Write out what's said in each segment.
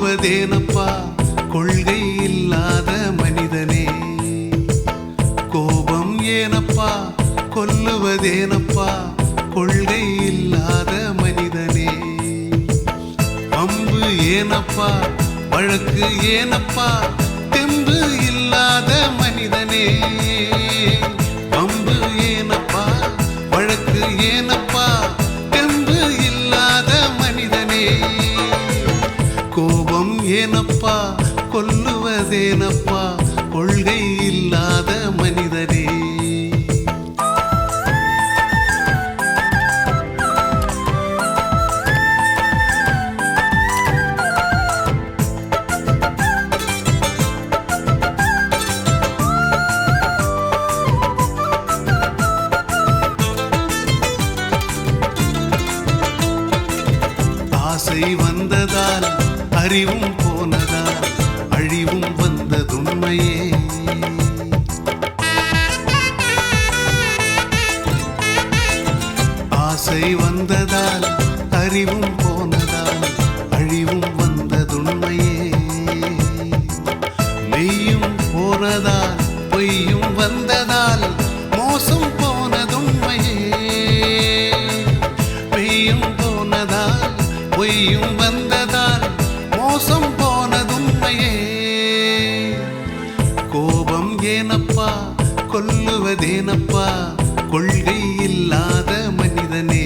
கொல்லுவதேனப்பா கொள்கை இல்லாத மனிதனே. கோபம் ஏனப்பா கொல்லுவதேனப்பா கொள்கை இல்லாத மனிதனே. அம்பு ஏனப்பா வழக்கு ஏனப்பா தெம்பு இல்லாத மனிதனே. அம்பு ஏனப்பா வழக்கு ஏனப்பா தெம்பு இல்லாத மனிதனே. கோபம் ஏனப்பா கொல்லுவதேனப்பா கொள்கை இல்லாத மனிதனே. ஆசை வந்ததால் அறிவும் போனதால் அழிவும் வந்ததுண்மையே. ஆசை வந்ததால் அறிவும் போனதால் அழிவும் வந்ததுண்மையே. மெய்யும் போனதால் பொய்யும் வந்ததால் மோசம் போனதுண்மையே. மெய்யும் போனதால் பொய்யும் வந்ததால் மோசம் போனதுண்மையே. கோபம் ஏனப்பா கொல்லுவதேனப்பா கொள்கை இல்லாத மனிதனே.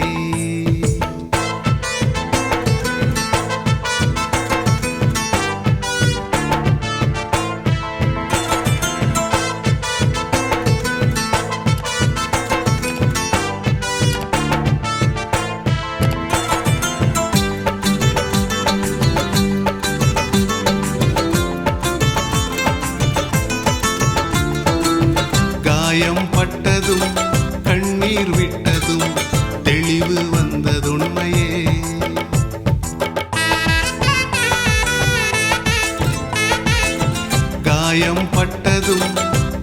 காயம் பட்டதும் கண்ணீர் விட்டதும் தெளிவு வந்ததுண்மையே. காயம் பட்டதும்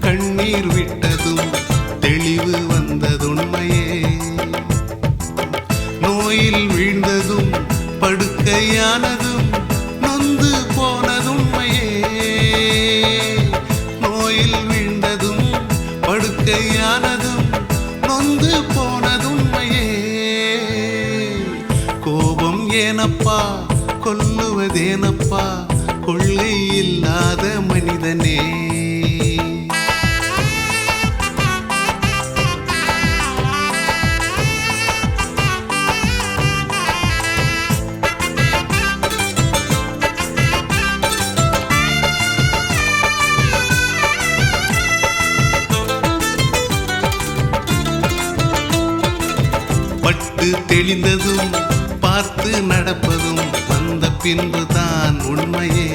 கண்ணீர் விட்டதும் தெளிவு வந்ததுண்மையே. நோயில் வீழ்ந்ததும் படுக்கையானதும் நொந்து போனதுண்மையே. நோயில் வீழ்ந்ததும் படுக்கையானதும் நொந்து போனதுண்மையே. கோபம் ஏனப்பா கொல்லுவதேனப்பா கொள்கை இல்லாத மனிதனே. பட்டு தெளிந்ததும் பார்த்து நடப்பதும் வந்த பின்புதான் உண்மையே.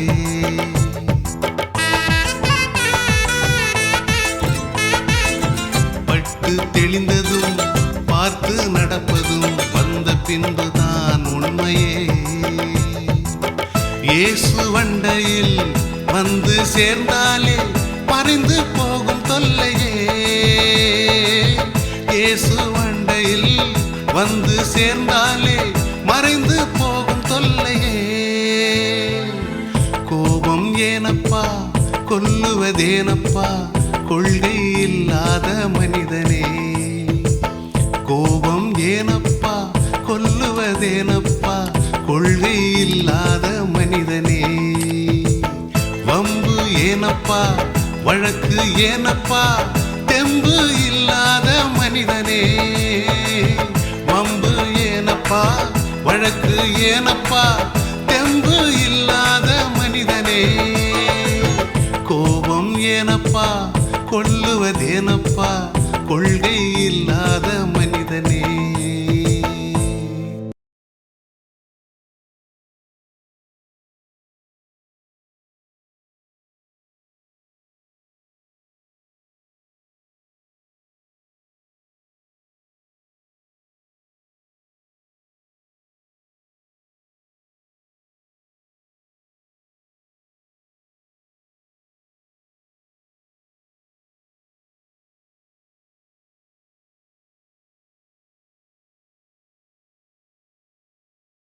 பட்டு தெளிந்ததும் பார்த்து நடப்பதும் வந்த பின்புதான் உண்மையே. இயேசு வண்டையில் வந்து சேர்ந்தாலே மறைந்து போகும் தொல்லையே. இயேசு வண்டையில் வந்து சேர்ந்தாலே மறைந்து போகும் தொல்லையே. கோபம் ஏனப்பா கொல்லுவதேனப்பா கொள்கை இல்லாத மனிதனே. கோபம் ஏனப்பா கொல்லுவதேனப்பா கொள்கை இல்லாத மனிதனே. வம்பு ஏனப்பா வழக்கு ஏனப்பா தெம்பு இல்லாத மனிதனே. வம்பு ஏனப்பா வழக்கு ஏனப்பா தெம்பு இல்லாத மனிதனே. கோபம் ஏனப்பா கொல்லுவதேனப்பா கொள்கை இல்லாத மனிதனே.